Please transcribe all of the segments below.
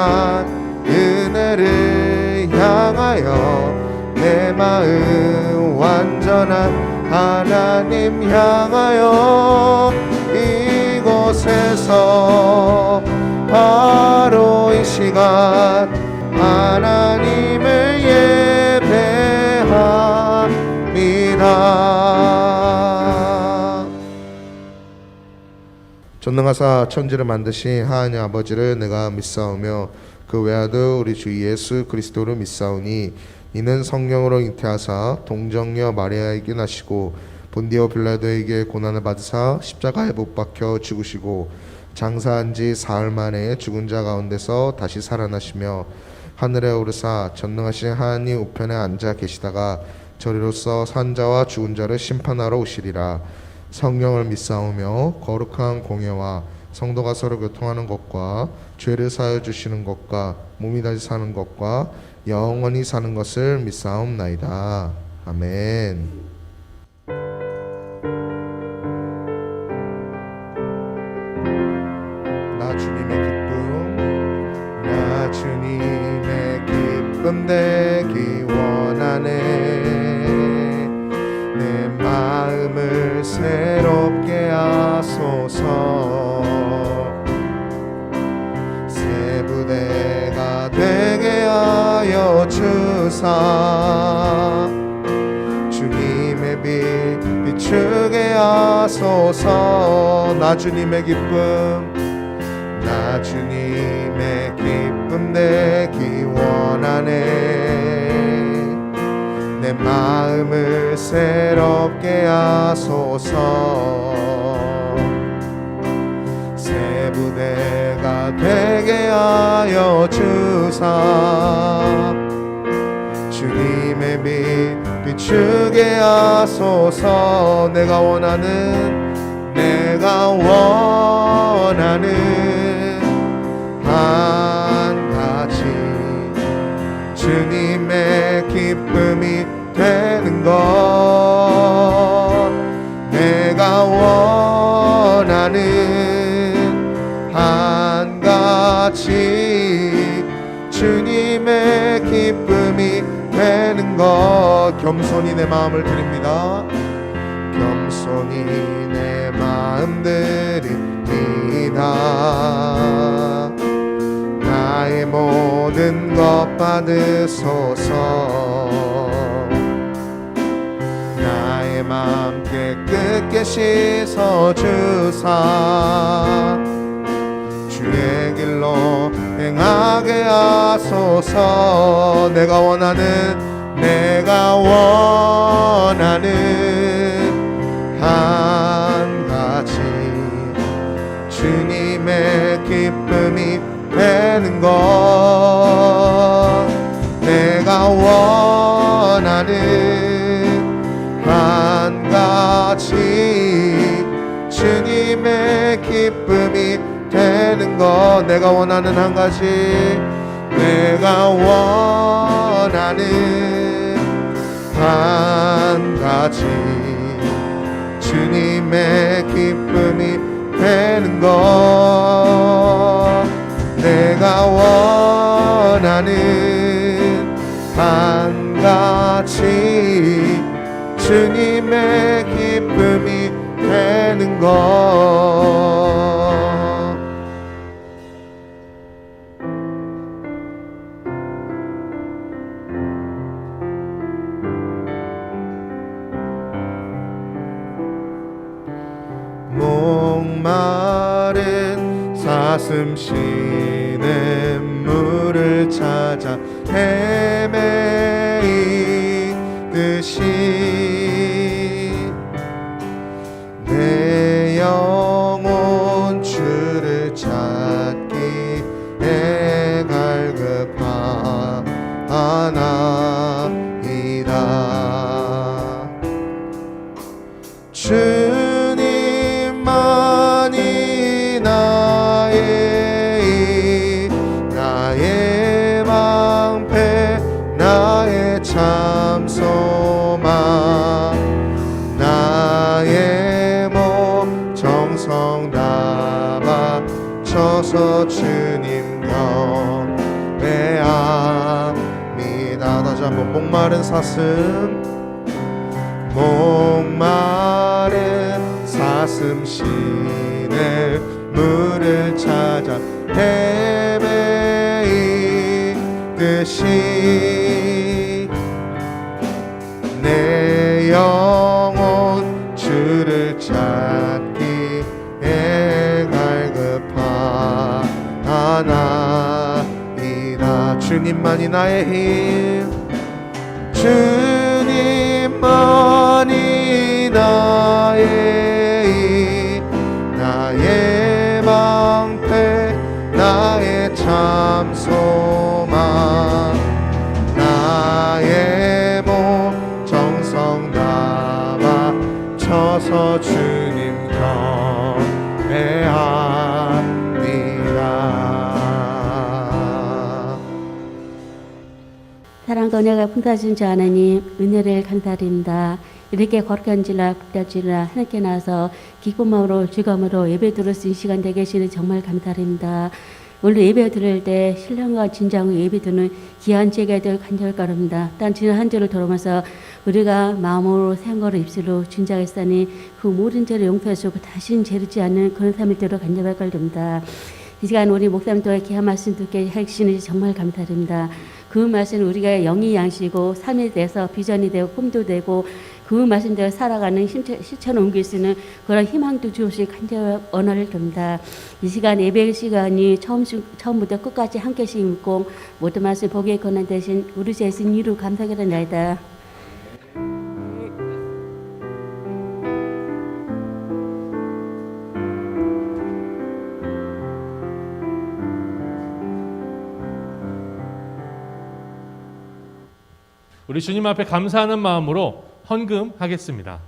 거룩한 은혜를 향하여 내 마음 완전한 하나님 향하여 이곳에서 바로 이 시간 하나님을 예배합니다. 전능하사 천지를 만드신 하나님 아버지를 내가 믿사오며 그 외아들 우리 주 예수 그리스도를 믿사오니 이는 성령으로 잉태하사 동정녀 마리아에게 나시고 본디오 빌라도에게 고난을 받으사 십자가에 못 박혀 죽으시고 장사한 지 사흘 만에 죽은 자 가운데서 다시 살아나시며 하늘에 오르사 전능하신 하나님 우편에 앉아 계시다가 저리로서 산 자와 죽은 자를 심판하러 오시리라. 성령을 믿사오며 거룩한 공예와 성도가 서로 교통하는 것과 죄를 사하여 주시는 것과 몸이 다시 사는 것과 영원히 사는 것을 믿사옵나이다. 아멘. 나 주님의 기쁨 되기 원하네. 내 마음을 새롭게 하소서. 새 부대가 되게 하여 주사 주님의 빛 비추게 하소서. 나 주님의 기쁨 되기 원하네. 내 마음을 새롭게 하소서. 새 부대가 되게 하여 주사 주님의 빛 비추게 하소서. 내가 원하는 한 가지 주님의 기쁨이 되는 것. 내가 원하는 한 가지 주님의 기쁨이 되는 것. 겸손히 내 마음을 드립니다. 겸손히 내 마음 드립니다. 나의 모든 것 받으소서. 나의 마음 깨끗게 씻어주사 주의 길로 행하게 하소서. 내가 원하는 한 가지 주님의 기쁨이 되는 것. 내가 원하는 한 가지 주님의 기쁨이 되는 것. 내가 원하는 한 가지 주님의 기쁨이 되는 것. 내가 원하는 한 가지 주님의 기쁨이 되는 것. 목마른 사슴 쉬는 물을 찾아 헤매이듯이 내 영혼 주를 찾기에 갈급하나이다. 주님만이 나의 방패 나의 참 소망 나의 몸 정성 다 바쳐서 주님 곁 한번 목마른 사슴 목마른 사슴 시내 물을 찾아 헤매이듯이 내 영혼 주를 찾기에 갈급하나이다. 주님만이 나의 힘 주님만이 나의 힘 나의 방패 나의 참 소망 나의 몸 정성 다 바쳐서 주님 경배합니다. 사랑과 은혜가 풍성하신 주 하나님 은혜를 감사드립니다. 이렇게 거룩한 주일날 복된 주일날 하나님께 나와서 기쁜 마음으로 즐거움으로 예배 드릴 수 있는 시간 되게 하시는 정말 감사드립니다. 오늘 예배 드릴 때 신령과 진정으로 예배 드는 귀한 제가 될 간절히 바랍니다. 단 지난 한 주를 돌아보면서 우리가 마음으로 생각으로 입술로 준작했으니 그 모든 죄를 용서하시고 다시는 죄르지 않는 그런 삶을 되도록 간절히 바랍니다. 이 시간 우리 목사님 또한 귀한 말씀 듣게 하시는 정말 감사드립니다. 그 말씀은 우리가 영이 양식이고 삶에 대해서 비전이 되고 꿈도 되고 그 말씀대로 살아가는 실천을 옮길 수 있는 그런 희망도 주시 간절히 언어를 듭니다. 이 시간 예배 시간이 처음부터 끝까지 함께씩 읽고 모든 말씀 보기에 권한 대신 우리 주 예수님 이루 감사드립니다. 우리 주님 앞에 감사하는 마음으로 헌금하겠습니다.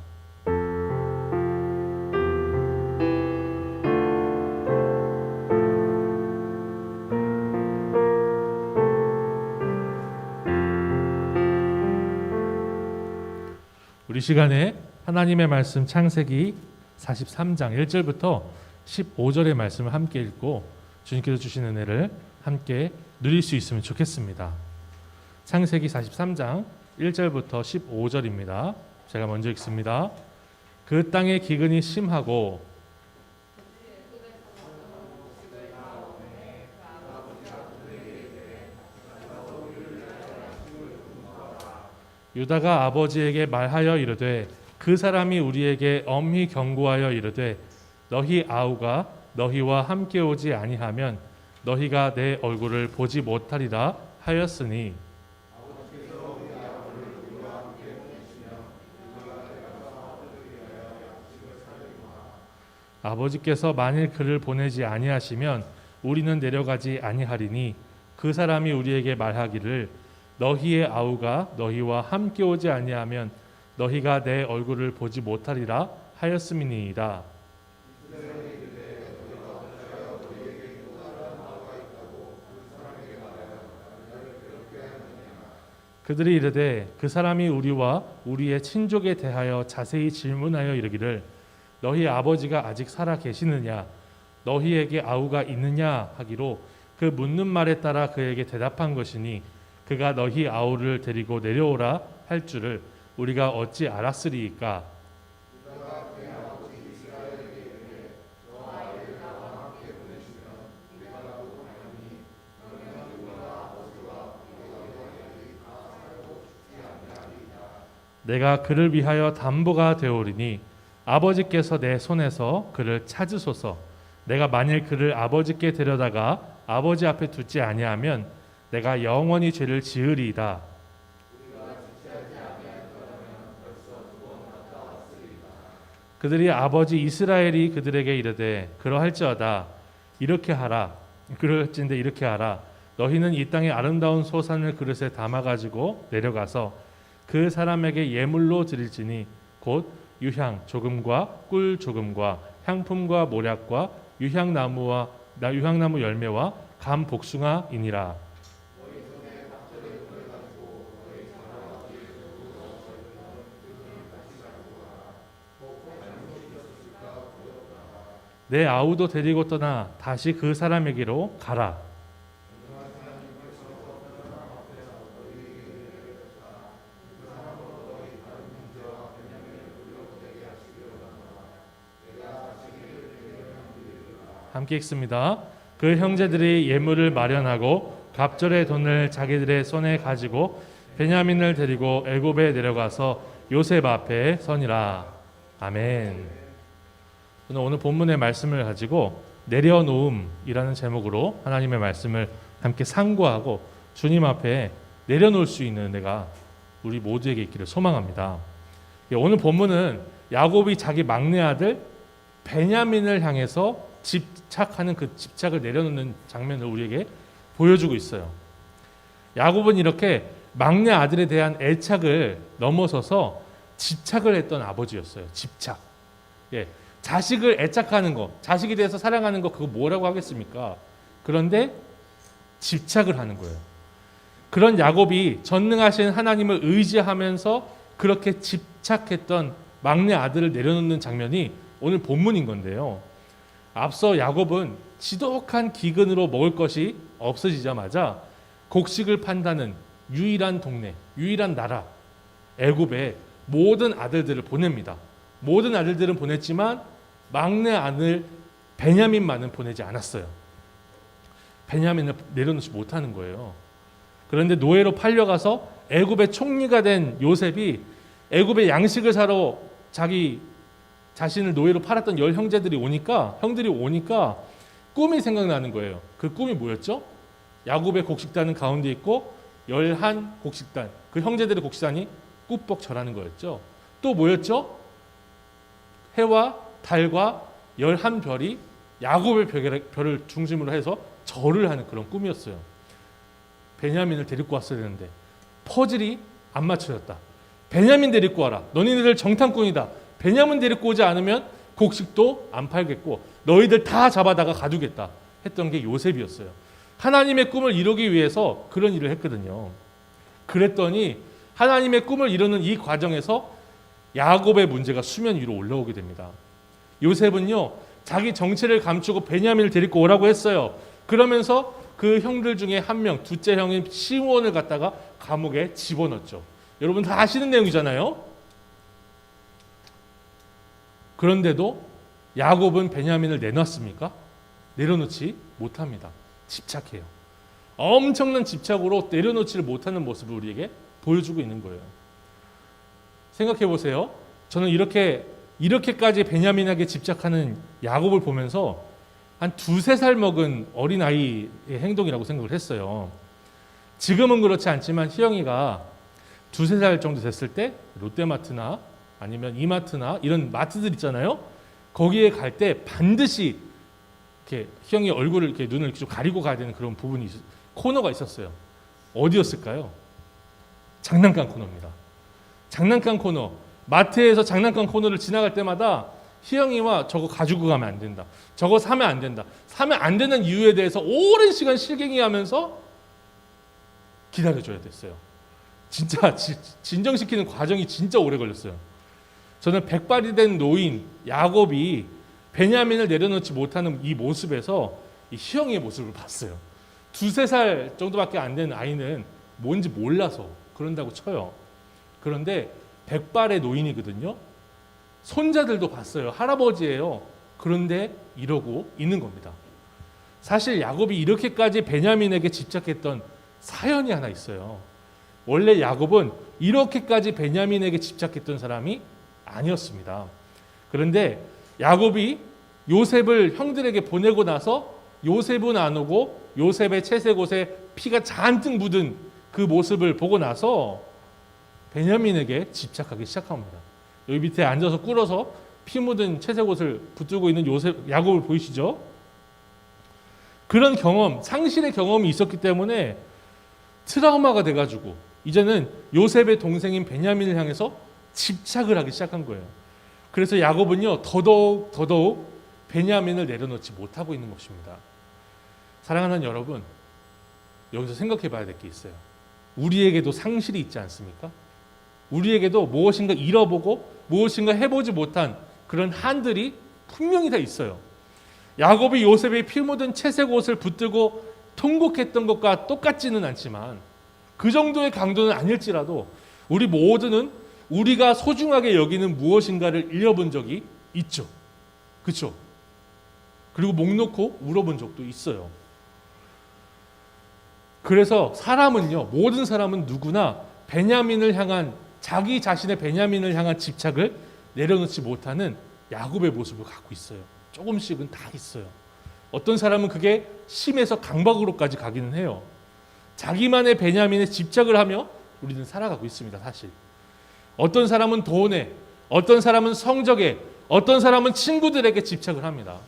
우리 시간에 하나님의 말씀 창세기 43장 1절부터 15절의 말씀을 함께 읽고 주님께서 주신 은혜를 함께 누릴 수 있으면 좋겠습니다. 창세기 43장 1절부터 15절입니다. 제가 먼저 읽습니다. 그 땅의 기근이 심하고 유다가 아버지에게 말하여 이르되 그 사람이 우리에게 엄히 경고하여 이르되 너희 아우가 너희와 함께 오지 아니하면 너희가 내 얼굴을 보지 못하리라 하였으니 아버지께서 만일 그를 보내지 아니하시면 우리는 내려가지 아니하리니 그 사람이 우리에게 말하기를 너희의 아우가 너희와 함께 오지 아니하면 너희가 내 얼굴을 보지 못하리라 하였음이니이다. 그들이 이르되 그 사람이 우리와 우리의 친족에 대하여 자세히 질문하여 이르기를 너희 아버지가 아직 살아 계시느냐 너희에게 아우가 있느냐 하기로 그 묻는 말에 따라 그에게 대답한 것이니 그가 너희 아우를 데리고 내려오라 할 줄을 우리가 어찌 알았으리이까. 내가 그를 위하여 담보가 되오리니 아버지께서 내 손에서 그를 찾으소서. 내가 만일 그를 아버지께 데려다가 아버지 앞에 두지 아니하면 내가 영원히 죄를 지으리이다. 그들이 아버지 이스라엘이 그들에게 이르되 그러할지어다 이렇게 하라. 그럴진대 이렇게 하라. 너희는 이 땅의 아름다운 소산을 그릇에 담아 가지고 내려가서 그 사람에게 예물로 드릴지니 곧 유향 조금과 꿀 조금과 향품과 모략과 유향나무 열매와 감 복숭아이니라. 내 아우도 데리고 떠나 다시 그 사람에게로 가라. 함께 읽습니다. 그 형제들이 예물을 마련하고 갑절의 돈을 자기들의 손에 가지고 베냐민을 데리고 애굽에 내려가서 요셉 앞에 서니라. 아멘. 저는 오늘 본문의 말씀을 가지고 내려놓음이라는 제목으로 하나님의 말씀을 함께 상고하고 주님 앞에 내려놓을 수 있는 은혜가 우리 모두에게 있기를 소망합니다. 오늘 본문은 야곱이 자기 막내 아들 베냐민을 향해서 집착하는 그 집착을 내려놓는 장면을 우리에게 보여주고 있어요. 야곱은 이렇게 막내 아들에 대한 애착을 넘어서서 집착을 했던 아버지였어요. 집착. 자식을 애착하는 거, 자식에 대해서 사랑하는 거, 그거 뭐라고 하겠습니까? 그런데 집착을 하는 거예요. 그런 야곱이 전능하신 하나님을 의지하면서 그렇게 집착했던 막내 아들을 내려놓는 장면이 오늘 본문인 건데요. 앞서 야곱은 지독한 기근으로 먹을 것이 없어지자마자 곡식을 판다는 유일한 동네, 유일한 나라 애굽에 모든 아들들을 보냅니다. 모든 아들들은 보냈지만 막내 아들 베냐민만은 보내지 않았어요. 베냐민을 내려놓지 못하는 거예요. 그런데 노예로 팔려가서 애굽의 총리가 된 요셉이 애굽의 양식을 사러 자기 자신을 노예로 팔았던 형들이 오니까 꿈이 생각나는 거예요. 그 꿈이 뭐였죠? 야곱의 곡식단은 가운데 있고 11 곡식단, 그 형제들의 곡식단이 꾸벅 절하는 거였죠. 또 뭐였죠? 해와 달과 11별이 야곱의 별을 중심으로 해서 절을 하는 그런 꿈이었어요. 베냐민을 데리고 왔어야 되는데 퍼즐이 안 맞춰졌다. 베냐민 데리고 와라. 너희들 정탐꾼이다. 베냐민 데리고 오지 않으면 곡식도 안 팔겠고 너희들 다 잡아다가 가두겠다 했던 게 요셉이었어요. 하나님의 꿈을 이루기 위해서 그런 일을 했거든요. 그랬더니 하나님의 꿈을 이루는 이 과정에서 야곱의 문제가 수면 위로 올라오게 됩니다. 요셉은요, 자기 정체를 감추고 베냐민을 데리고 오라고 했어요. 그러면서 그 형들 중에 한 명, 둘째 형인 시므온을 갖다가 감옥에 집어넣었죠. 여러분 다 아시는 내용이잖아요. 그런데도 야곱은 베냐민을 내놨습니까? 내려놓지 못합니다. 집착해요. 엄청난 집착으로 내려놓지를 못하는 모습을 우리에게 보여주고 있는 거예요. 생각해 보세요. 저는 이렇게까지 베냐민에게 집착하는 야곱을 보면서 한 2-3살 먹은 어린아이의 행동이라고 생각을 했어요. 지금은 그렇지 않지만 희영이가 2-3살 정도 됐을 때 롯데마트나 아니면 이마트나 이런 마트들 있잖아요. 거기에 갈 때 반드시 이렇게 희영이 얼굴을 이렇게 눈을 이렇게 좀 가리고 가야 되는 그런 부분이 코너가 있었어요. 어디였을까요? 장난감 코너입니다. 장난감 코너. 마트에서 장난감 코너를 지나갈 때마다 희영이와 저거 가지고 가면 안 된다. 저거 사면 안 된다. 사면 안 되는 이유에 대해서 오랜 시간 실갱이하면서 기다려줘야 됐어요. 진짜 진정시키는 과정이 진짜 오래 걸렸어요. 저는 백발이 된 노인 야곱이 베냐민을 내려놓지 못하는 이 모습에서 이 희영이의 모습을 봤어요. 2-3살 정도밖에 안 되는 아이는 뭔지 몰라서 그런다고 쳐요. 그런데 백발의 노인이거든요. 손자들도 봤어요. 할아버지예요. 그런데 이러고 있는 겁니다. 사실 야곱이 이렇게까지 베냐민에게 집착했던 사연이 하나 있어요. 원래 야곱은 이렇게까지 베냐민에게 집착했던 사람이 아니었습니다. 그런데 야곱이 요셉을 형들에게 보내고 나서 요셉은 안 오고 요셉의 채색옷에 피가 잔뜩 묻은 그 모습을 보고 나서 베냐민에게 집착하기 시작합니다. 여기 밑에 앉아서 꿇어서 피 묻은 채색옷을 붙들고 있는 야곱을 보이시죠? 그런 경험, 상실의 경험이 있었기 때문에 트라우마가 돼가지고 이제는 요셉의 동생인 베냐민을 향해서 집착을 하기 시작한 거예요. 그래서 야곱은요 더더욱 베냐민을 내려놓지 못하고 있는 것입니다. 사랑하는 여러분, 여기서 생각해 봐야 될 게 있어요. 우리에게도 상실이 있지 않습니까? 우리에게도 무엇인가 잃어보고 무엇인가 해보지 못한 그런 한들이 분명히 다 있어요. 야곱이 요셉의 피 묻은 채색 옷을 붙들고 통곡했던 것과 똑같지는 않지만 그 정도의 강도는 아닐지라도 우리 모두는 우리가 소중하게 여기는 무엇인가를 잃어본 적이 있죠. 그렇죠? 그리고 목 놓고 울어본 적도 있어요. 그래서 사람은요, 모든 사람은 누구나 베냐민을 향한, 자기 자신의 베냐민을 향한 집착을 내려놓지 못하는 야곱의 모습을 갖고 있어요. 조금씩은 다 있어요. 어떤 사람은 그게 심해서 강박으로까지 가기는 해요. 자기만의 베냐민에 집착을 하며 우리는 살아가고 있습니다, 사실. 어떤 사람은 돈에, 어떤 사람은 성적에, 어떤 사람은 친구들에게 집착을 합니다.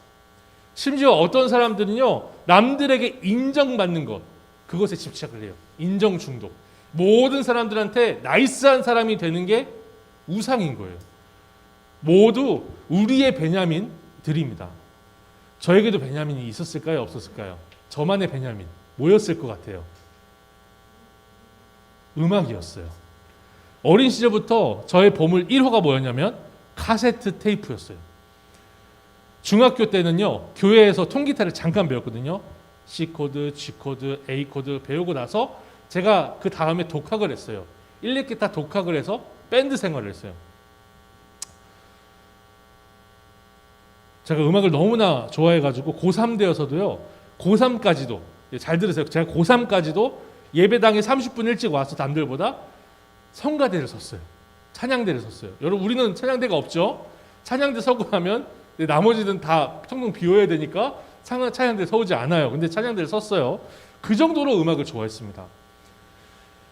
심지어 어떤 사람들은요, 남들에게 인정받는 것, 그것에 집착을 해요. 인정 중독. 모든 사람들한테 나이스한 사람이 되는 게 우상인 거예요. 모두 우리의 베냐민들입니다. 저에게도 베냐민이 있었을까요? 없었을까요? 저만의 베냐민 뭐였을 것 같아요? 음악이었어요. 어린 시절부터 저의 보물 1호가 뭐였냐면 카세트 테이프였어요. 중학교 때는요, 교회에서 통기타를 잠깐 배웠거든요. C 코드, G 코드, A 코드 배우고 나서 제가 그 다음에 독학을 했어요. 일렉기타 독학을 해서 밴드 생활을 했어요. 제가 음악을 너무나 좋아해가지고 고3 되어서도요, 고3까지도, 잘 들으세요. 제가 고3까지도 예배당에 30분 일찍 와서 남들보다 성가대를 섰어요. 찬양대를 섰어요. 여러분, 우리는 찬양대가 없죠? 찬양대 서고 나면 나머지는 다 청동 비워야 되니까 찬양대 서오지 않아요. 근데 찬양대를 섰어요. 그 정도로 음악을 좋아했습니다.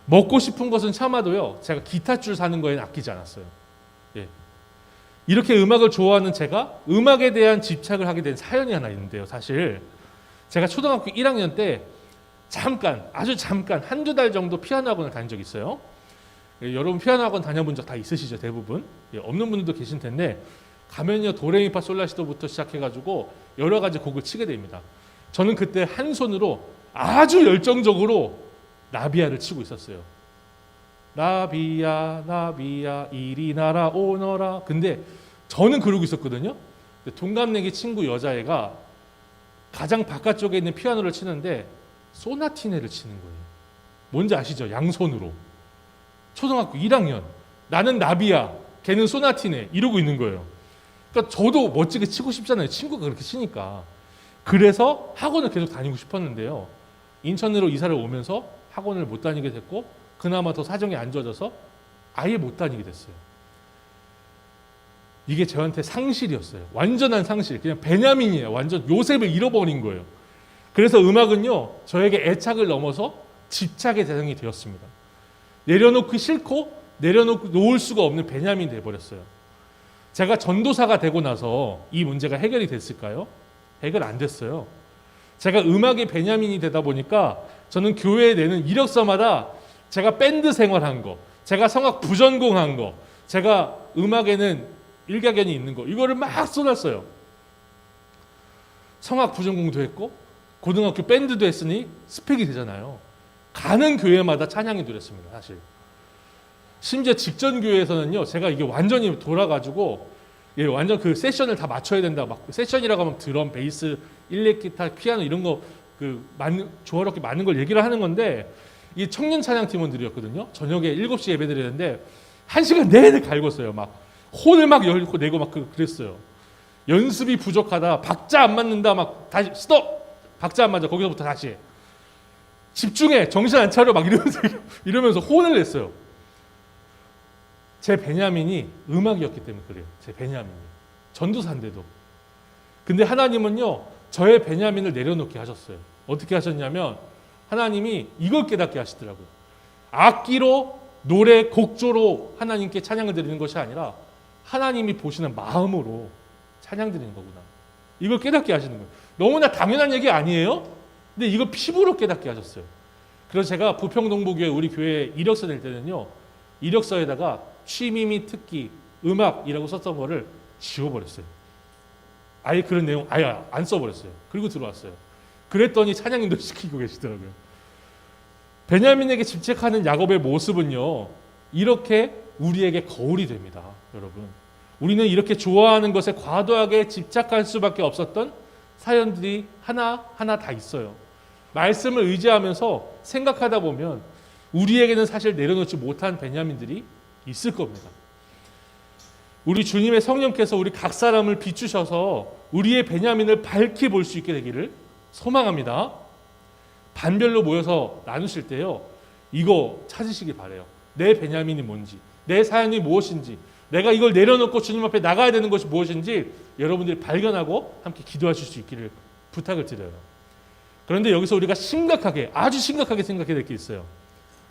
먹고 싶은 것은 참아도요, 제가 기타줄 사는 거에는 아끼지 않았어요. 예. 이렇게 음악을 좋아하는 제가 음악에 대한 집착을 하게 된 사연이 하나 있는데요. 사실 제가 초등학교 1학년 때 잠깐, 아주 잠깐 한두 달 정도 피아노 학원을 다닌 적이 있어요. 예, 여러분 피아노 학원 다녀본 적 다 있으시죠? 대부분. 예, 없는 분들도 계실 텐데 가면요, 도레미파 솔라시도부터 시작해가지고 여러 가지 곡을 치게 됩니다. 저는 그때 한 손으로 아주 열정적으로 나비야를 치고 있었어요. 나비야 나비야 이리 날아오너라. 근데 저는 그러고 있었거든요. 동갑내기 친구 여자애가 가장 바깥쪽에 있는 피아노를 치는데 소나티네를 치는 거예요. 뭔지 아시죠? 양손으로. 초등학교 1학년. 나는 나비야, 걔는 소나티네, 이러고 있는 거예요. 그러니까 저도 멋지게 치고 싶잖아요. 친구가 그렇게 치니까. 그래서 학원을 계속 다니고 싶었는데요. 인천으로 이사를 오면서 학원을 못 다니게 됐고, 그나마 더 사정이 안 좋아져서 아예 못 다니게 됐어요. 이게 저한테 상실이었어요. 완전한 상실. 그냥 베냐민이에요. 완전 요셉을 잃어버린 거예요. 그래서 음악은요, 저에게 애착을 넘어서 집착의 대상이 되었습니다. 내려놓기 싫고 내려놓고 놓을 수가 없는 베냐민이 되어버렸어요. 제가 전도사가 되고 나서 이 문제가 해결이 됐을까요? 해결 안 됐어요. 제가 음악의 베냐민이 되다 보니까 저는 교회에 내는 이력서마다 제가 밴드 생활한 거, 제가 성악 부전공한 거, 제가 음악에는 일가견이 있는 거, 이거를 막 쏟았어요. 성악 부전공도 했고 고등학교 밴드도 했으니 스펙이 되잖아요. 가는 교회마다 찬양이 들었습니다. 사실 심지어 직전 교회에서는요, 제가 이게 완전히 돌아가지고 예, 완전 그 세션을 다 맞춰야 된다. 막 세션이라고 하면 드럼, 베이스, 일렉기타, 피아노 이런 거 조화롭게 맞는 걸 얘기를 하는 건데, 이 청년 찬양 팀원들이었거든요. 저녁에 7시 예배 드리는데 1시간 내내 갈궜어요. 막 혼을 막 열고 내고 막 그랬어요. 연습이 부족하다, 박자 안 맞는다, 막 다시 스톱, 박자 안 맞아, 거기서부터 다시 집중해, 정신 안 차려, 막 이러면서 혼을 냈어요. 제 베냐민이 음악이었기 때문에 그래요. 제 베냐민이 전도사인데도. 근데 하나님은요, 저의 베냐민을 내려놓게 하셨어요. 어떻게 하셨냐면 하나님이 이걸 깨닫게 하시더라고요. 악기로, 노래, 곡조로 하나님께 찬양을 드리는 것이 아니라 하나님이 보시는 마음으로 찬양 드리는 거구나. 이걸 깨닫게 하시는 거예요. 너무나 당연한 얘기 아니에요? 근데 이걸 피부로 깨닫게 하셨어요. 그래서 제가 부평동부교회 우리 교회 이력서 낼 때는요, 이력서에다가 취미 및 특기, 음악이라고 썼던 거를 지워버렸어요. 아예 그런 내용 아예 안 써버렸어요. 그리고 들어왔어요. 그랬더니 찬양인도 시키고 계시더라고요. 베냐민에게 집착하는 야곱의 모습은요, 이렇게 우리에게 거울이 됩니다. 여러분, 우리는 이렇게 좋아하는 것에 과도하게 집착할 수밖에 없었던 사연들이 하나하나 다 있어요. 말씀을 의지하면서 생각하다 보면 우리에게는 사실 내려놓지 못한 베냐민들이 있을 겁니다. 우리 주님의 성령께서 우리 각 사람을 비추셔서 우리의 베냐민을 밝히 볼 수 있게 되기를 소망합니다. 반별로 모여서 나누실 때요, 이거 찾으시기 바래요. 내 베냐민이 뭔지, 내 사연이 무엇인지, 내가 이걸 내려놓고 주님 앞에 나가야 되는 것이 무엇인지 여러분들이 발견하고 함께 기도하실 수 있기를 부탁을 드려요. 그런데 여기서 우리가 심각하게, 아주 심각하게 생각해야 될 게 있어요.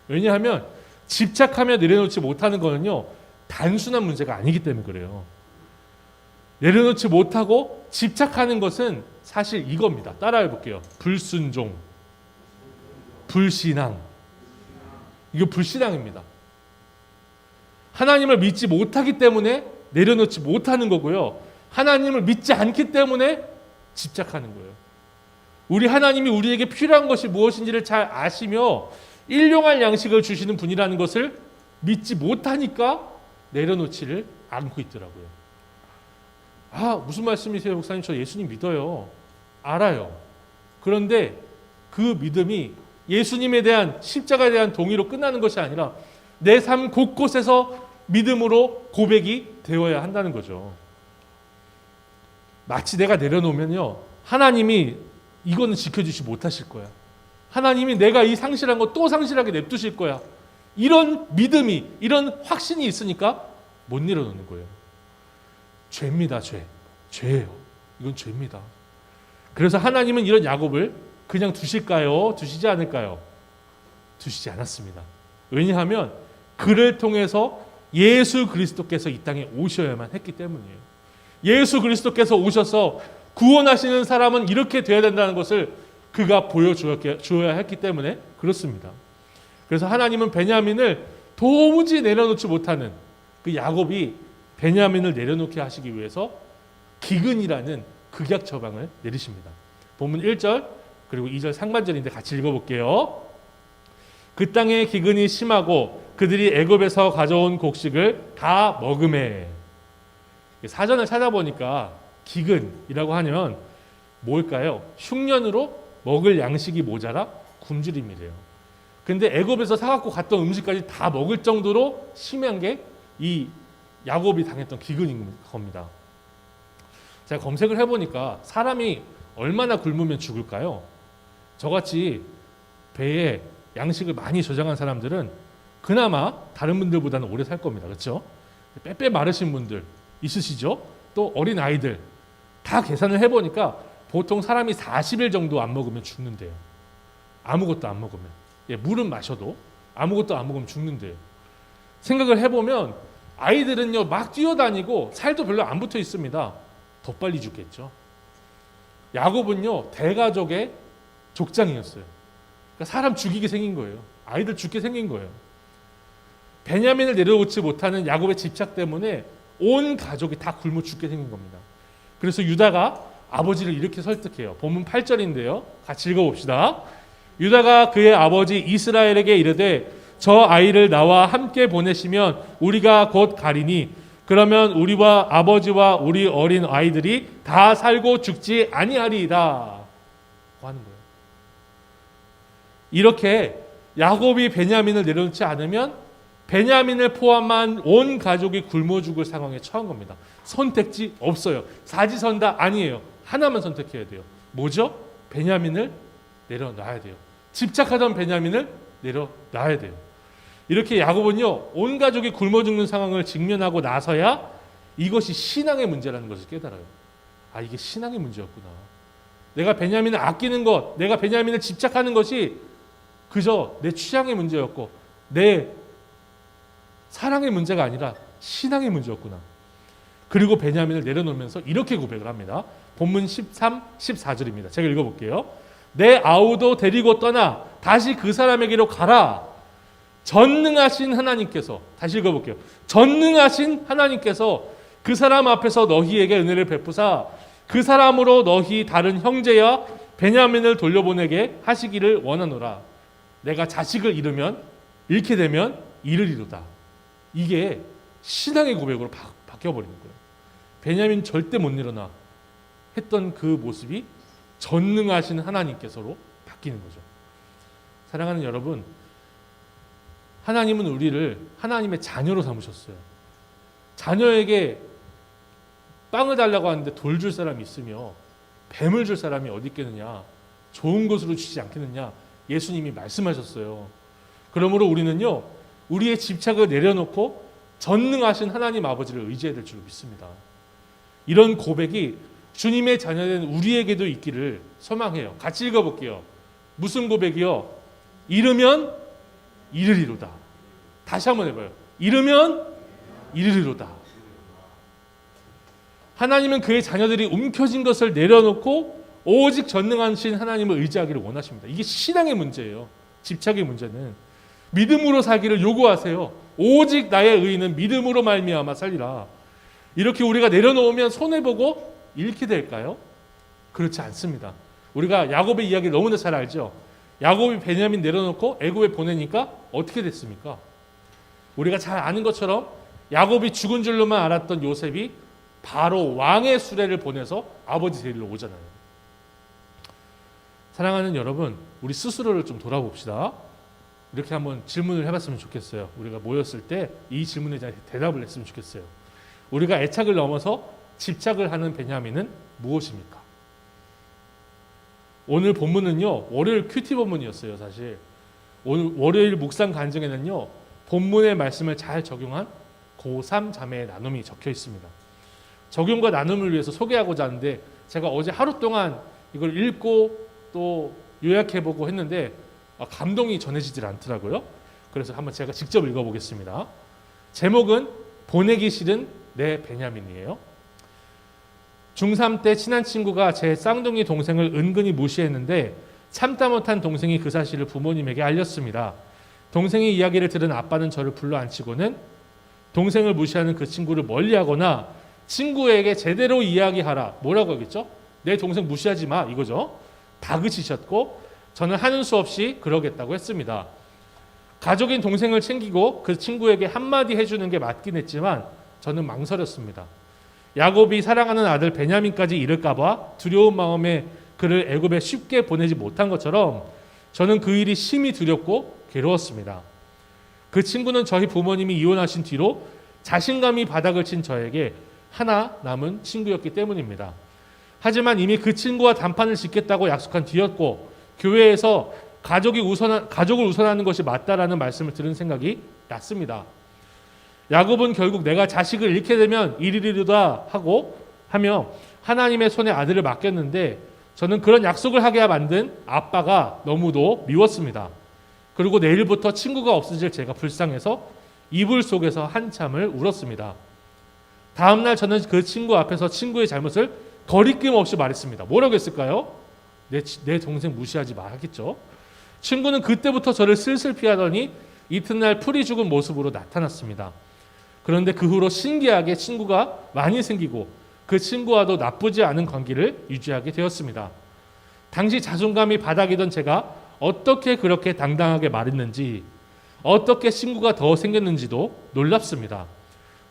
왜냐하면 집착하며 내려놓지 못하는 거는요, 단순한 문제가 아니기 때문에 그래요. 내려놓지 못하고 집착하는 것은 사실 이겁니다. 따라해 볼게요. 불순종, 불신앙. 이거 불신앙입니다. 하나님을 믿지 못하기 때문에 내려놓지 못하는 거고요. 하나님을 믿지 않기 때문에 집착하는 거예요. 우리 하나님이 우리에게 필요한 것이 무엇인지를 잘 아시며 일용할 양식을 주시는 분이라는 것을 믿지 못하니까 내려놓지를 않고 있더라고요. 아, 무슨 말씀이세요, 목사님? 저 예수님 믿어요. 알아요. 그런데 그 믿음이 예수님에 대한, 십자가에 대한 동의로 끝나는 것이 아니라 내 삶 곳곳에서 믿음으로 고백이 되어야 한다는 거죠. 마치 내가 내려놓으면요, 하나님이 이거는 지켜주지 못하실 거야. 하나님이 내가 이 상실한 거 또 상실하게 냅두실 거야. 이런 믿음이, 이런 확신이 있으니까 못 내려놓는 거예요. 죄입니다, 죄. 죄예요. 이건 죄입니다. 그래서 하나님은 이런 야곱을 그냥 두실까요? 두시지 않을까요? 두시지 않았습니다. 왜냐하면 그를 통해서 예수 그리스도께서 이 땅에 오셔야만 했기 때문이에요. 예수 그리스도께서 오셔서 구원하시는 사람은 이렇게 되어야 된다는 것을 그가 보여주어야 했기 때문에 그렇습니다. 그래서 하나님은 베냐민을 도무지 내려놓지 못하는 그 야곱이 베냐민을 내려놓게 하시기 위해서 기근이라는 극약 처방을 내리십니다. 본문 1절 그리고 2절 상반절인데 같이 읽어볼게요. 그 땅에 기근이 심하고 그들이 애굽에서 가져온 곡식을 다 먹음에. 사전을 찾아보니까 기근이라고 하면 뭘까요? 흉년으로 먹을 양식이 모자라 굶주림이래요. 근데 애굽에서 사갖고 갔던 음식까지 다 먹을 정도로 심한 게 이 야곱이 당했던 기근인 겁니다. 제가 검색을 해보니까 사람이 얼마나 굶으면 죽을까요? 저같이 배에 양식을 많이 저장한 사람들은 그나마 다른 분들보다는 오래 살 겁니다. 그렇죠? 빼빼 마르신 분들 있으시죠? 또 어린 아이들 다 계산을 해보니까 보통 사람이 40일 정도 안 먹으면 죽는데요. 아무것도 안 먹으면. 물은 마셔도 아무것도 안 먹으면 죽는데요. 생각을 해보면 아이들은요 막 뛰어다니고 살도 별로 안 붙어 있습니다. 더 빨리 죽겠죠. 야곱은요 대가족의 족장이었어요. 그러니까 사람 죽이게 생긴 거예요. 아이들 죽게 생긴 거예요. 베냐민을 내려놓지 못하는 야곱의 집착 때문에 온 가족이 다 굶어 죽게 생긴 겁니다. 그래서 유다가 아버지를 이렇게 설득해요. 본문 8절인데요. 같이 읽어봅시다. 유다가 그의 아버지 이스라엘에게 이르되 저 아이를 나와 함께 보내시면 우리가 곧 가리니 그러면 우리와 아버지와 우리 어린 아이들이 다 살고 죽지 아니하리이다 하는 거예요. 이렇게 야곱이 베냐민을 내려놓지 않으면 베냐민을 포함한 온 가족이 굶어 죽을 상황에 처한 겁니다. 선택지 없어요. 사지선다 아니에요. 하나만 선택해야 돼요. 뭐죠? 베냐민을 내려놔야 돼요. 집착하던 베냐민을 내려놔야 돼요. 이렇게 야곱은요 온 가족이 굶어 죽는 상황을 직면하고 나서야 이것이 신앙의 문제라는 것을 깨달아요. 아, 이게 신앙의 문제였구나. 내가 베냐민을 아끼는 것, 내가 베냐민을 집착하는 것이 그저 내 취향의 문제였고 내 사랑의 문제가 아니라 신앙의 문제였구나. 그리고 베냐민을 내려놓으면서 이렇게 고백을 합니다. 본문 13, 14절입니다. 제가 읽어볼게요. 내 아우도 데리고 떠나 다시 그 사람에게로 가라. 전능하신 하나님께서, 다시 읽어볼게요. 전능하신 하나님께서 그 사람 앞에서 너희에게 은혜를 베푸사 그 사람으로 너희 다른 형제와 베냐민을 돌려보내게 하시기를 원하노라. 내가 자식을 잃게 되면 이르리로다. 이게 신앙의 고백으로 바뀌어버리는 거예요. 베냐민 절대 못 일어나 했던 그 모습이 전능하신 하나님께서로 바뀌는 거죠. 사랑하는 여러분, 하나님은 우리를 하나님의 자녀로 삼으셨어요. 자녀에게 빵을 달라고 하는데 돌 줄 사람이 있으며 뱀을 줄 사람이 어디 있겠느냐, 좋은 것으로 주지 않겠느냐, 예수님이 말씀하셨어요. 그러므로 우리는요, 우리의 집착을 내려놓고 전능하신 하나님 아버지를 의지해야 될 줄 믿습니다. 이런 고백이 주님의 자녀된 우리에게도 있기를 소망해요. 같이 읽어볼게요. 무슨 고백이요? 이르면 이르리로다. 다시 한번 해봐요. 이르면 이르리로다. 하나님은 그의 자녀들이 움켜진 것을 내려놓고 오직 전능하신 하나님을 의지하기를 원하십니다. 이게 신앙의 문제예요. 집착의 문제는. 믿음으로 살기를 요구하세요. 오직 나의 의인은 믿음으로 말미암아 살리라. 이렇게 우리가 내려놓으면 손해보고 잃게 될까요? 그렇지 않습니다. 우리가 야곱의 이야기를 너무나 잘 알죠. 야곱이 베냐민 내려놓고 애굽에 보내니까 어떻게 됐습니까? 우리가 잘 아는 것처럼 야곱이 죽은 줄로만 알았던 요셉이 바로 왕의 수레를 보내서 아버지 데리러 오잖아요. 사랑하는 여러분, 우리 스스로를 좀 돌아봅시다. 이렇게 한번 질문을 해봤으면 좋겠어요. 우리가 모였을 때 이 질문에 대한 대답을 했으면 좋겠어요. 우리가 애착을 넘어서 집착을 하는 베냐민은 무엇입니까? 오늘 본문은요, 월요일 큐티 본문이었어요. 사실 오늘 월요일 묵상 간증에는요, 본문의 말씀을 잘 적용한 고3 자매의 나눔이 적혀 있습니다. 적용과 나눔을 위해서 소개하고자 하는데 제가 어제 하루 동안 이걸 읽고 또 요약해보고 했는데 감동이 전해지질 않더라고요. 그래서 한번 제가 직접 읽어보겠습니다. 제목은 보내기 싫은 내 베냐민이에요. 중3 때 친한 친구가 제 쌍둥이 동생을 은근히 무시했는데 참다 못한 동생이 그 사실을 부모님에게 알렸습니다. 동생의 이야기를 들은 아빠는 저를 불러 앉히고는 동생을 무시하는 그 친구를 멀리하거나 친구에게 제대로 이야기하라. 뭐라고 하겠죠? 내 동생 무시하지 마, 이거죠. 다그치셨고 저는 하는 수 없이 그러겠다고 했습니다. 가족인 동생을 챙기고 그 친구에게 한마디 해주는 게 맞긴 했지만 저는 망설였습니다. 야곱이 사랑하는 아들 베냐민까지 잃을까 봐 두려운 마음에 그를 애굽에 쉽게 보내지 못한 것처럼 저는 그 일이 심히 두렵고 괴로웠습니다. 그 친구는 저희 부모님이 이혼하신 뒤로 자신감이 바닥을 친 저에게 하나 남은 친구였기 때문입니다. 하지만 이미 그 친구와 단판을 짓겠다고 약속한 뒤였고 교회에서 가족을 우선하는 것이 맞다라는 말씀을 들은 생각이 났습니다. 야곱은 결국 내가 자식을 잃게 되면 이리리로다 하며 하나님의 손에 아들을 맡겼는데 저는 그런 약속을 하게 만든 아빠가 너무도 미웠습니다. 그리고 내일부터 친구가 없어질 제가 불쌍해서 이불 속에서 한참을 울었습니다. 다음날 저는 그 친구 앞에서 친구의 잘못을 거리낌 없이 말했습니다. 뭐라고 했을까요? 내 동생 무시하지 말겠죠. 친구는 그때부터 저를 슬슬 피하더니 이튿날 풀이 죽은 모습으로 나타났습니다. 그런데 그 후로 신기하게 친구가 많이 생기고 그 친구와도 나쁘지 않은 관계를 유지하게 되었습니다. 당시 자존감이 바닥이던 제가 어떻게 그렇게 당당하게 말했는지, 어떻게 친구가 더 생겼는지도 놀랍습니다.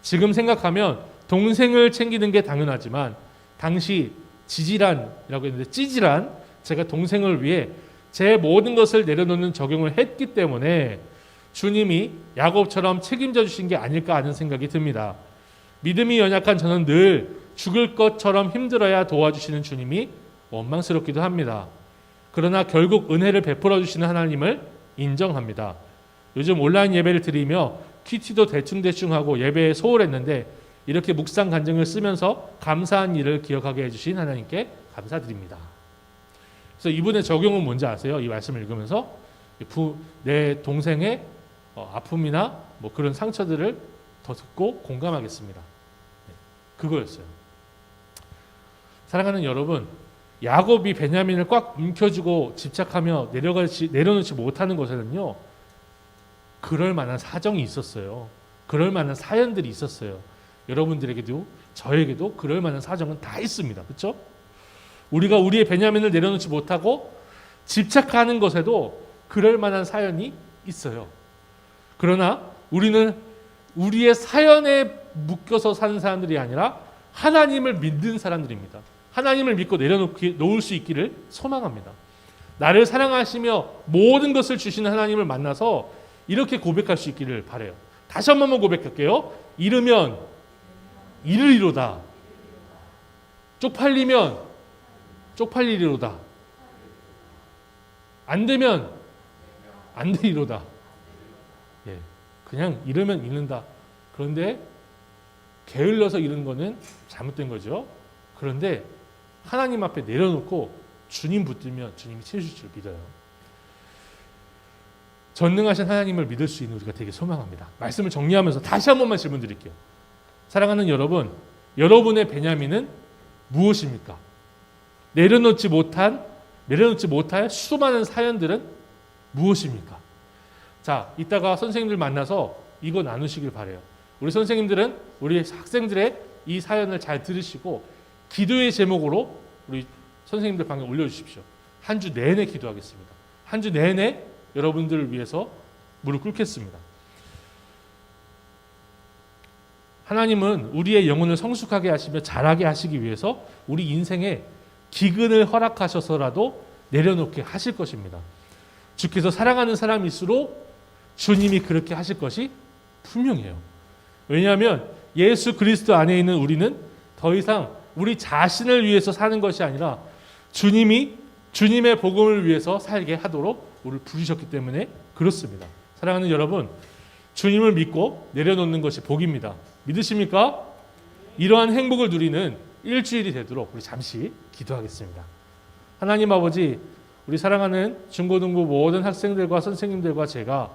지금 생각하면 동생을 챙기는 게 당연하지만 당시 지질한이라고 했는데 찌질한 제가 동생을 위해 제 모든 것을 내려놓는 적용을 했기 때문에 주님이 야곱처럼 책임져 주신 게 아닐까 하는 생각이 듭니다. 믿음이 연약한 저는 늘 죽을 것처럼 힘들어야 도와주시는 주님이 원망스럽기도 합니다. 그러나 결국 은혜를 베풀어 주시는 하나님을 인정합니다. 요즘 온라인 예배를 드리며 큐티도 대충대충 하고 예배에 소홀했는데 이렇게 묵상 간증을 쓰면서 감사한 일을 기억하게 해주신 하나님께 감사드립니다. 그래서 이분의 적용은 뭔지 아세요? 이 말씀을 읽으면서 내 동생의 아픔이나 뭐 그런 상처들을 더 듣고 공감하겠습니다. 그거였어요. 사랑하는 여러분, 야곱이 베냐민을 꽉 움켜쥐고 집착하며 내려놓지 못하는 것에는요, 그럴 만한 사정이 있었어요. 그럴 만한 사연들이 있었어요. 여러분들에게도 저에게도 그럴 만한 사정은 다 있습니다. 그렇죠? 우리가 우리의 베냐민을 내려놓지 못하고 집착하는 것에도 그럴 만한 사연이 있어요. 그러나 우리는 우리의 사연에 묶여서 사는 사람들이 아니라 하나님을 믿는 사람들입니다. 하나님을 믿고 내려놓을 수 있기를 소망합니다. 나를 사랑하시며 모든 것을 주시는 하나님을 만나서 이렇게 고백할 수 있기를 바라요. 다시 한 번만 고백할게요. 이르면 이르리로다. 쪽팔리면 쪽팔리리로다. 안 되면 안 되리로다. 예, 그냥 이르면 이른다. 그런데 게을러서 이른 거는 잘못된 거죠. 그런데 하나님 앞에 내려놓고 주님 붙들면 주님이 채우실 줄 믿어요. 전능하신 하나님을 믿을 수 있는 우리가 되게 소망합니다. 말씀을 정리하면서 다시 한 번만 질문 드릴게요. 사랑하는 여러분, 여러분의 베냐민은 무엇입니까? 내려놓지 못할 수많은 사연들은 무엇입니까? 자, 이따가 선생님들 만나서 이거 나누시길 바래요. 우리 선생님들은 우리 학생들의 이 사연을 잘 들으시고 기도의 제목으로 우리 선생님들 방에 올려주십시오. 한 주 내내 기도하겠습니다. 한 주 내내 여러분들을 위해서 무릎 꿇겠습니다. 하나님은 우리의 영혼을 성숙하게 하시며 자라게 하시기 위해서 우리 인생에 기근을 허락하셔서라도 내려놓게 하실 것입니다. 주께서 사랑하는 사람일수록 주님이 그렇게 하실 것이 분명해요. 왜냐하면 예수 그리스도 안에 있는 우리는 더 이상 우리 자신을 위해서 사는 것이 아니라 주님이 주님의 복음을 위해서 살게 하도록 우리를 부르셨기 때문에 그렇습니다. 사랑하는 여러분, 주님을 믿고 내려놓는 것이 복입니다. 믿으십니까? 이러한 행복을 누리는 일주일이 되도록 우리 잠시 기도하겠습니다. 하나님 아버지, 우리 사랑하는 중고등부 모든 학생들과 선생님들과 제가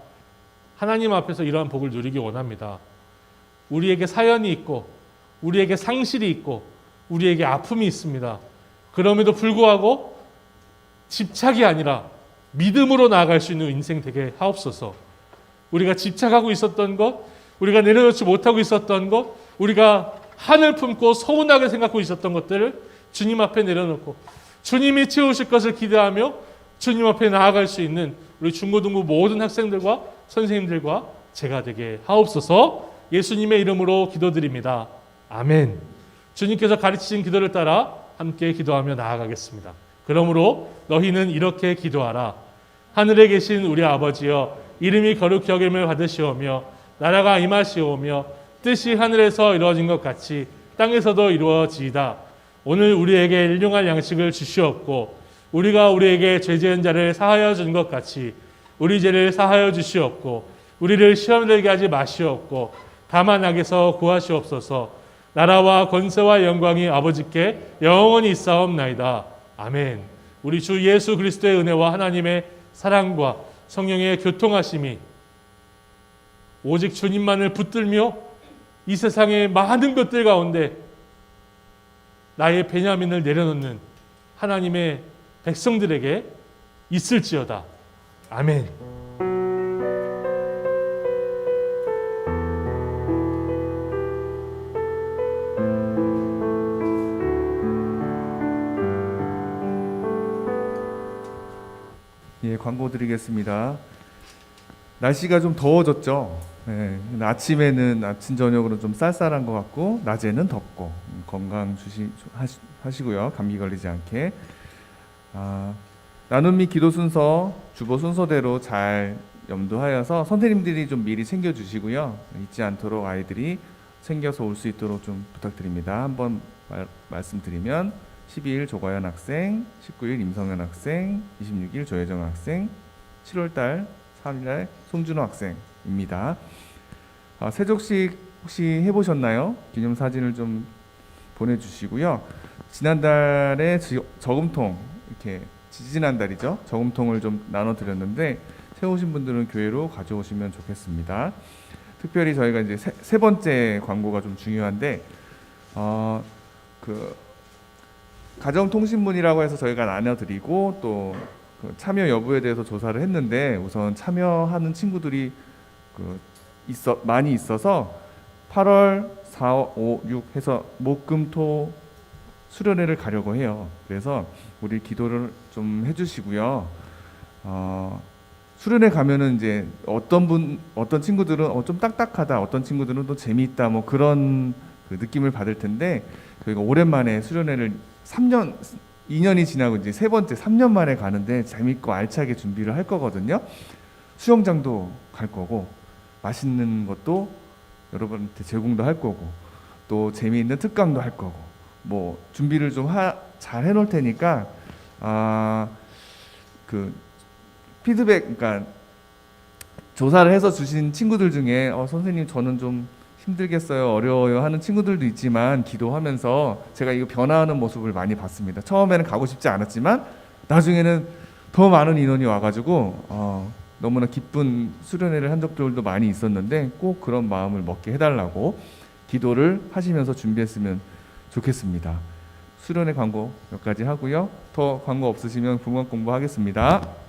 하나님 앞에서 이러한 복을 누리기 원합니다. 우리에게 사연이 있고 우리에게 상실이 있고 우리에게 아픔이 있습니다. 그럼에도 불구하고 집착이 아니라 믿음으로 나아갈 수 있는 인생 되게 하옵소서. 우리가 집착하고 있었던 것, 우리가 내려놓지 못하고 있었던 것, 우리가 한을 품고 서운하게 생각하고 있었던 것들을 주님 앞에 내려놓고 주님이 채우실 것을 기대하며 주님 앞에 나아갈 수 있는 우리 중고등부 모든 학생들과 선생님들과 제가 되게 하옵소서. 예수님의 이름으로 기도드립니다. 아멘. 주님께서 가르치신 기도를 따라 함께 기도하며 나아가겠습니다. 그러므로 너희는 이렇게 기도하라. 하늘에 계신 우리 아버지여, 이름이 거룩히 여김을 받으시오며 나라가 임하시오며 뜻이 하늘에서 이루어진 것 같이 땅에서도 이루어지이다. 오늘 우리에게 일용할 양식을 주시옵고 우리가 우리에게 죄 지은 자를 사하여 준 것 같이 우리 죄를 사하여 주시옵고 우리를 시험 들게 하지 마시옵고 다만 악에서 구하시옵소서. 나라와 권세와 영광이 아버지께 영원히 있사옵나이다. 아멘. 우리 주 예수 그리스도의 은혜와 하나님의 사랑과 성령의 교통하심이 오직 주님만을 붙들며 이 세상의 많은 것들 가운데 나의 베냐민을 내려놓는 하나님의 백성들에게 있을지어다. 아멘. 예, 광고 드리겠습니다. 날씨가 좀 더워졌죠. 예, 아침에는 아침 저녁으로 좀 쌀쌀한 것 같고 낮에는 덥고 건강 하시고요. 감기 걸리지 않게. 나눔 및 기도 순서 주보 순서대로 잘 염두하여서 선생님들이 좀 미리 챙겨주시고요. 잊지 않도록 아이들이 챙겨서 올 수 있도록 좀 부탁드립니다. 한번 말씀드리면 12일 조가연 학생, 19일 임성현 학생, 26일 조혜정 학생, 7월달 3일날 송준호 학생입니다. 세족식 혹시 해보셨나요? 기념사진을 좀 보내주시고요. 지난달에 저금통, 이렇게 지난달이죠. 저금통을 좀 나눠드렸는데 세우신 분들은 교회로 가져오시면 좋겠습니다. 특별히 저희가 이제 세 번째 광고가 좀 중요한데 가정통신문이라고 해서 저희가 나눠드리고 또 참여 여부에 대해서 조사를 했는데 우선 참여하는 친구들이 많이 있어서 8월 4, 5, 6 해서 목금토 수련회를 가려고 해요. 그래서 우리 기도를 좀 해주시고요. 수련회 가면은 이제 어떤 친구들은 좀 딱딱하다, 어떤 친구들은 또 재미있다, 뭐 그런 느낌을 받을 텐데 저희가 오랜만에 수련회를 2년이 지나고 이제 세 번째 3년 만에 가는데 재밌고 알차게 준비를 할 거거든요. 수영장도 갈 거고 맛있는 것도 여러분한테 제공도 할 거고 또 재미있는 특강도 할 거고 뭐 준비를 좀 잘 해놓을 테니까 그 피드백, 그러니까 조사를 해서 주신 친구들 중에 선생님 저는 좀 힘들겠어요, 어려워요 하는 친구들도 있지만 기도하면서 제가 이거 변화하는 모습을 많이 봤습니다. 처음에는 가고 싶지 않았지만 나중에는 더 많은 인원이 와가지고 너무나 기쁜 수련회를 한 적들도 많이 있었는데 꼭 그런 마음을 먹게 해달라고 기도를 하시면서 준비했으면 좋겠습니다. 수련회 광고 몇 가지 하고요. 더 광고 없으시면 분관 공부하겠습니다.